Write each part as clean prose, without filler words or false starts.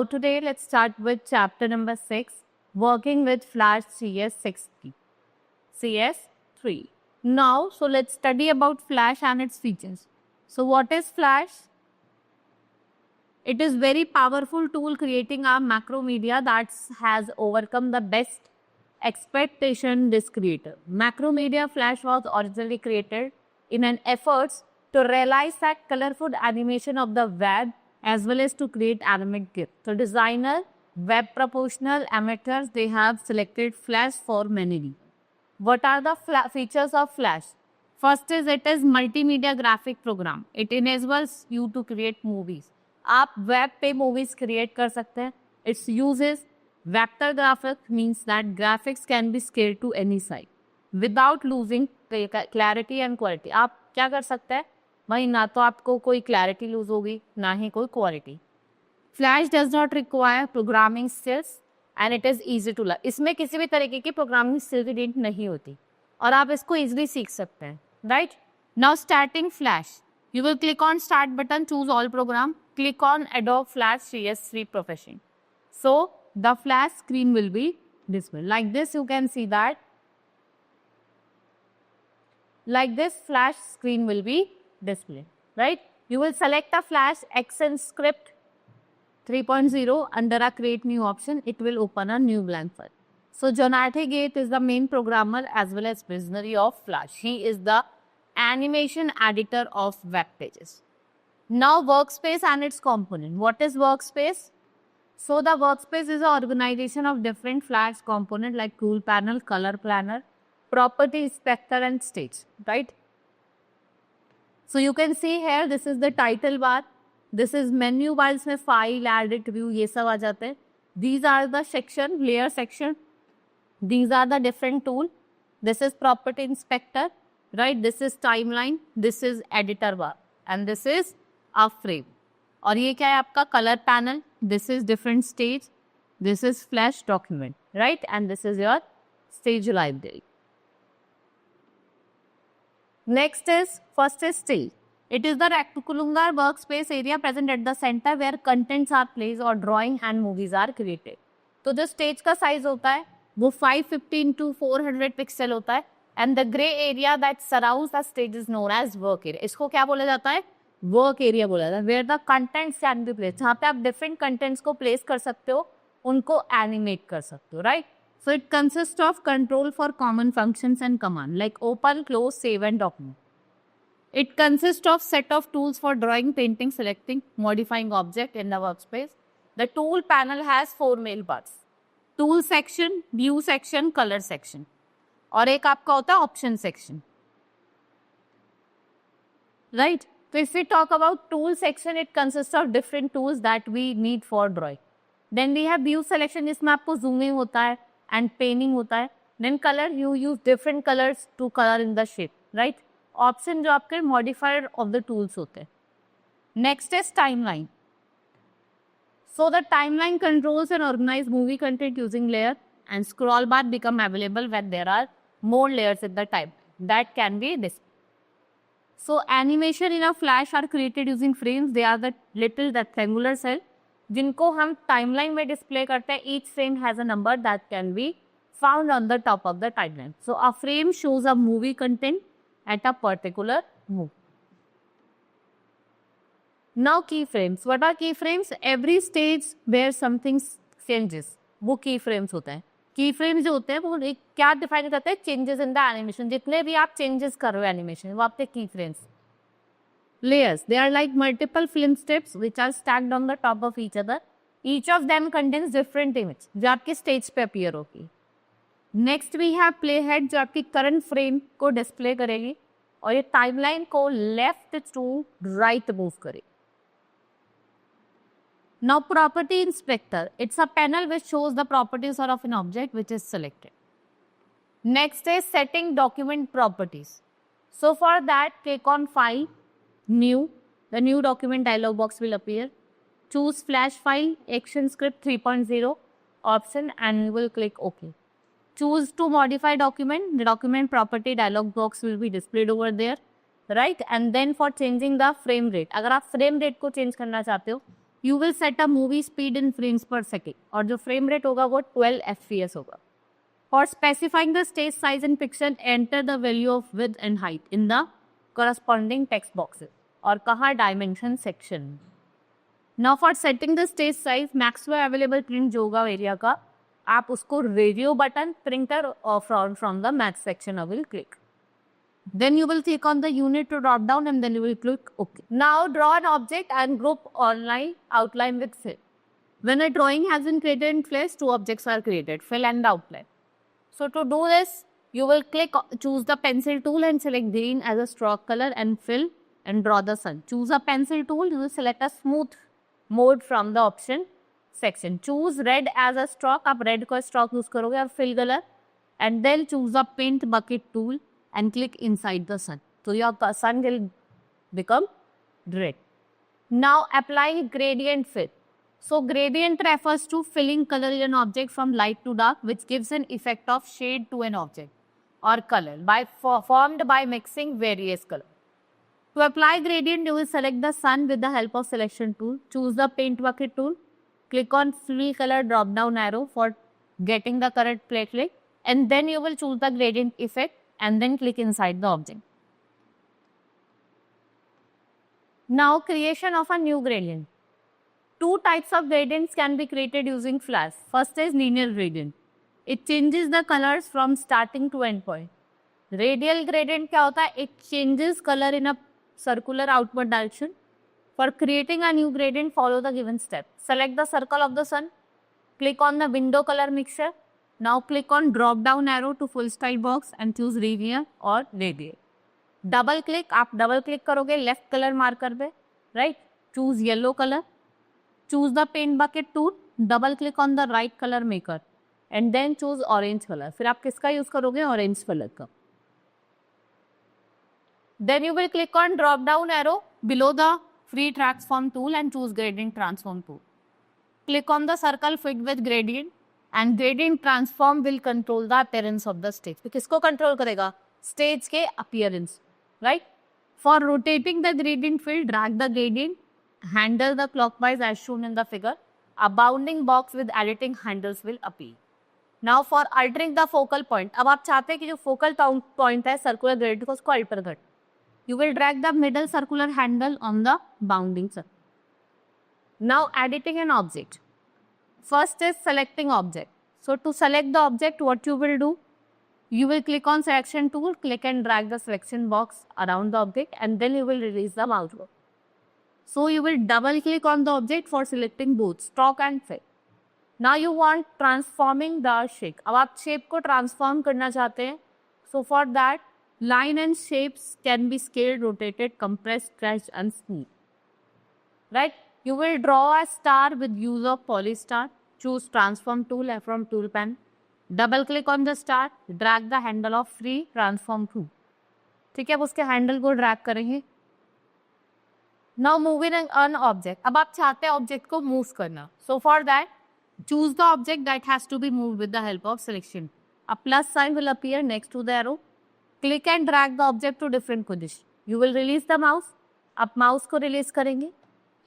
today let's start with chapter number 6, working with Flash CS60, CS3. Now, so let's study about Flash and its features. So what is Flash? It is very powerful tool creating a macro media that has overcome the best expectation this creator. Macro media Flash was originally created in an effort to realize that colorful animation of the web as well as to create animated GIF. So designer, web professional, amateurs, they have selected Flash for many reasons. What are the features of Flash? First is it is multimedia graphic program. It enables you to create movies. आप web पे movies create कर सकते हैं. It's uses vector graphics means that graphics can be scaled to any side without losing clarity and quality. आप क्या कर सकते हैं भाई, ना तो आपको कोई क्लैरिटी लूज होगी ना ही कोई quality. Flash does not require programming skills and it is easy to learn. इसमें किसी भी तरीके की प्रोग्रामिंग स्किल्स नीड नहीं होती और आप इसको ईजिली सीख सकते हैं. Right now starting flash, you will click on start button, choose all program, click on Adobe Flash CS3 Profession. So the flash screen will be displayed like this. You can see that like this flash screen will be displayed, right? You will select the Flash Action Script 3.0 under a create new option. It will open a new blank file. So Jonathan Gate is the main programmer as well as visionary of Flash. He is the animation editor of web pages. Now workspace and its component. What is workspace? So the workspace is an organization of different Flash components like tool panel, color planner, property inspector and stage, right? So you can see here, this is the title bar. This is menu bar, इसमें file, edit, view ये सब आ जाते हैं. These are the section, layer section. These are the different tool. This is property inspector. Right, this is timeline, this is editor bar and this is a frame. और ये क्या है आपका color panel, this is different stage, this is Flash document, right, and this is your stage library. Next is, first is stage. It is the rectangular workspace area present at the center where contents are placed or drawing and movies are created. तो जो stage का size होता है वो 550 into 400 pixel होता है. And the gray area that surrounds the stage is known as work area. इसको क्या बोला जाता है? Work area बोला जाता है. Where the contents can be placed. जहाँ पे आप different contents को place कर सकते हो, उनको animate कर सकते हो, right? So it consists of control for common functions and command like open, close, save and document. It consists of set of tools for drawing, painting, selecting, modifying object in the workspace. The tool panel has 4 main parts. Tool section, view section, color section. और एक आपका होता है option section, right. तो if we talk about tool section, it consist of different tools that we need for drawing. Then we have view selection जिसमें आपको zooming होता है एंड पेनिंग होता है. Then colour, you use different colours to colour in the shape, right. Option जो आपके modifier of the tools होते हैं. Next is timeline. So the timeline controls and organize movie content using layer and scroll bar become available when there are more layers at the time that can be displayed. So animation in a Flash are created using frames. They are the little rectangular cell जिनको हम timeline में display करते हैं. Each frame has a number that can be found on the top of the timeline. So a frame shows a movie content at a particular move. Now keyframes. What are keyframes? Every stage where something changes, वो keyframes होता है. की frames जो होते हैं वो एक क्या डिफाइन करते हैं? Changes in the animation. जितने भी आप चेंजेस कर रहे हो एनिमेशन, वो आपके की frames. Layers, they are like multiple film strips which are stacked on the top of each other. Each of them contains different image जो आपके स्टेज पे अपीयर होगी. Next we have play head जो आपकी current frame को display करेगी और ये टाइमलाइन को लेफ्ट टू राइट मूव करेगी. Now property inspector, it's a panel which shows the properties of an object which is selected. Next is setting document properties. So for that, click on file, new. The new document dialog box will appear. Choose flash file, action script 3.0 option and you will click OK. Choose to modify document. The document property dialog box will be displayed over there, right? And then for changing the frame rate, अगर आप frame rate को change करना चाहते हो, you will set a movie speed in frames per second और जो frame rate होगा वो 12 FPS होगा. For specifying the stage size in pixel, enter the value of width and height in the corresponding text boxes और कहाँ dimension section. Now for setting the stage size, maximum available print जो होगा area का, आप उसको radio button printer or from the max section I will click. Then you will click on the unit to drop down and then you will click OK. Now draw an object and group outline with fill. When a drawing has been created in Flash, two objects are created, fill and outline. So to do this, you will choose the pencil tool and select green as a stroke color and fill and draw the sun. Choose a pencil tool, you will select a smooth mode from the option section. Choose red as a stroke, आप red को stroke use करोगे और fill color and then choose the paint bucket tool and click inside the sun. So your sun will become red. Now apply gradient fill. So gradient refers to filling color in an object from light to dark, which gives an effect of shade to an object or color formed by mixing various colors. To apply gradient, you will select the sun with the help of selection tool. Choose the paint bucket tool. Click on fill color drop down arrow for getting the correct platelet, and then you will choose the gradient effect and then click inside the object. Now creation of a new gradient. Two types of gradients can be created using Flash. First is linear gradient. It changes the colors from starting to end point. Radial gradient क्या होता है? It changes color in a circular outward direction. For creating a new gradient, follow the given step. Select the circle of the sun. Click on the window color mixture. Now click on drop down arrow to full style box and choose linear or radial. Double click, आप double click करोगे left color marker पे, right? Choose yellow color. Choose the paint bucket tool. Double click on the right color maker and then choose orange color. फिर आप किसका use करोगे? Orange color का. Then you will click on drop down arrow below the free transform tool and choose gradient transform tool. Click on the circle fit with gradient and gradient transform will control the appearance of the stage. तो किसको control करेगा? Stage के appearance, right? For rotating the gradient field, drag the gradient, handle the clockwise as shown in the figure. A bounding box with editing handles will appear. Now for altering the focal point, अब आप चाहते हैं कि जो focal point है circular gradient को उसको alter कर. You will drag the middle circular handle on the bounding circle. Now editing an object. First is selecting object. So to select the object, what you will do? You will click on selection tool, click and drag the selection box around the object and then you will release the mouse wheel. So you will double click on the object for selecting both stroke and fill. Now you want transforming the shape. अब आप shape को transform करना चाहते हैं. So for that, line and shapes can be scaled, rotated, compressed, stretched and smooth. Right? You will draw a star with use of polystar. Choose transform tool from tool pan. Double click on the star. Drag the handle of free transform tool. ठीक है, अब उसके handle को drag करेंगे. Now moving an object. अब आप चाहते हैं object को move करना. So for that, choose the object that has to be moved with the help of selection. A plus sign will appear next to the arrow. Click and drag the object to different position. You will release the mouse. आप mouse को release करेंगे.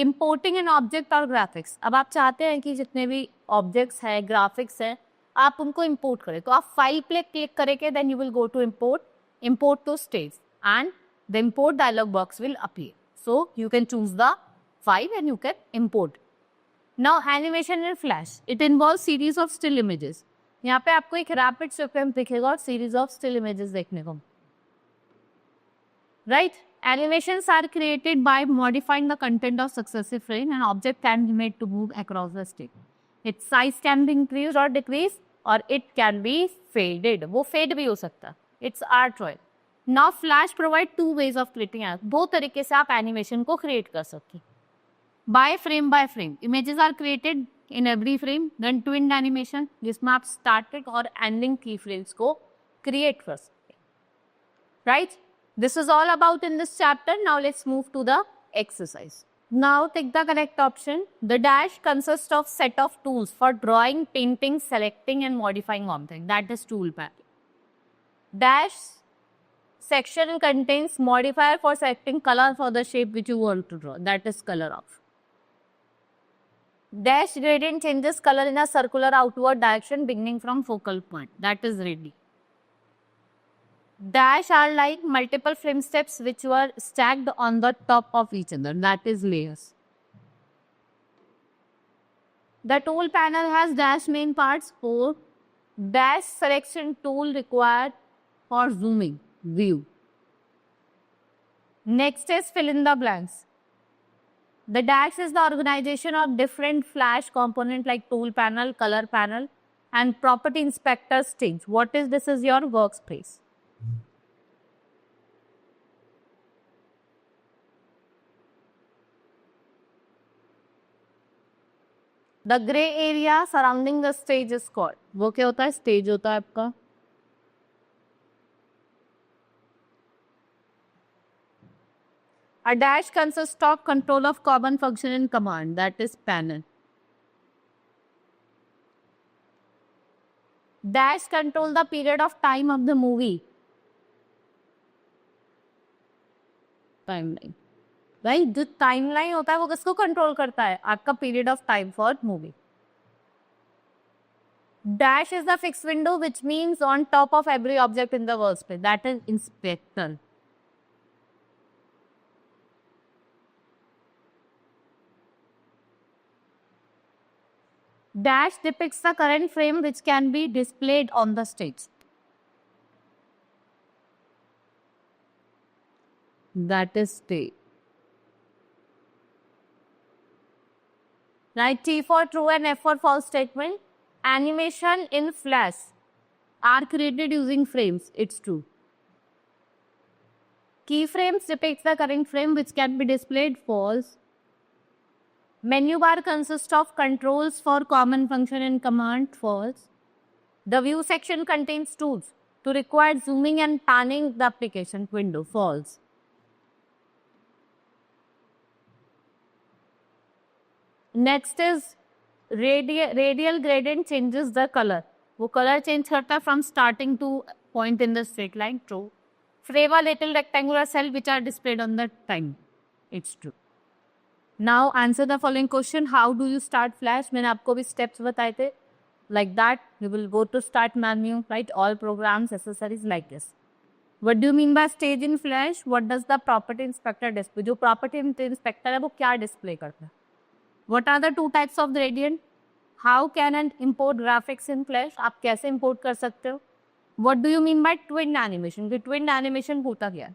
Importing an object or graphics. अब आप चाहते हैं कि जितने भी objects हैं, graphics हैं, आप उनको import करें. तो आप file पे click करेंगे, then you will go to import to stage, and the import dialog box will appear. So you can choose the file and you can import. Now animation in Flash. It involves series of still images. यहाँ पे आपको एक rapid sequence दिखेगा और series of still images देखने को. Right? Animations are created by modifying the content of successive frame. An object can be made to move across the stage. Its size can be increased or decreased, or it can be faded. वो fade भी हो सकता है. It's art choice. Now Flash provide two ways of creating art. दो तरीके से आप animation को create कर सकते हैं. By frame, images are created in every frame. Then twinned animation, जिसमें आप starting और ending keyframes को create कर सकते हैं. Right? This is all about in this chapter. Now let's move to the exercise. Now take the correct option. The dash consists of set of tools for drawing, painting, selecting and modifying object. That is tool pack. Dash section contains modifier for selecting color for the shape which you want to draw. That is color option. Dash gradient changes color in a circular outward direction beginning from focal point. That is ready. Dash are like multiple frame steps which were stacked on the top of each other. That is layers. The tool panel has dash main parts for dash selection tool required for zooming view. Next is fill in the blanks. The dash is the organization of different flash components like tool panel, color panel, and property inspector stage. What is this? Is your workspace. The gray area surrounding the stage is called. वो क्या होता है? Stage होता है आपका. A dash consists of control of common function and command. That is panel. Dash control the period of time of the movie. Timeline. Right? जो timeline होता है वो किसको control करता है? आपका period of time for movie. Dash is the fixed window which means on top of every object in the workspace. That is inspector. Dash depicts the current frame which can be displayed on the stage. That is stage. Right, T for true and F for false statement. Animation in Flash are created using frames. It's true. Keyframes depicts the current frame which can be displayed. False. Menu bar consists of controls for common function and command. False. The view section contains tools to require zooming and panning the application window. False. Next is radial gradient changes the color. वो color change करता है from starting to point in the straight line. True. Frame a little rectangular cell which are displayed on the time. It's true. Now answer the following question. How do you start Flash? मैंने आपको भी steps बताए थे. Like that, you will go to start menu, right? All programs, accessories like this. What do you mean by stage in Flash? What does the property inspector display? जो property inspector है वो क्या display करता है? What are the two types of gradient? How can I import graphics in Flash? आप कैसे import कर सकते हो? What do you mean by twin animation? कि twin animation होता क्या है?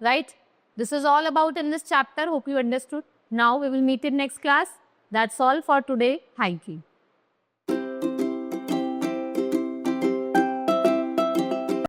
Right? This is all about in this chapter. Hope you understood. Now we will meet in next class. That's all for today. Thank you.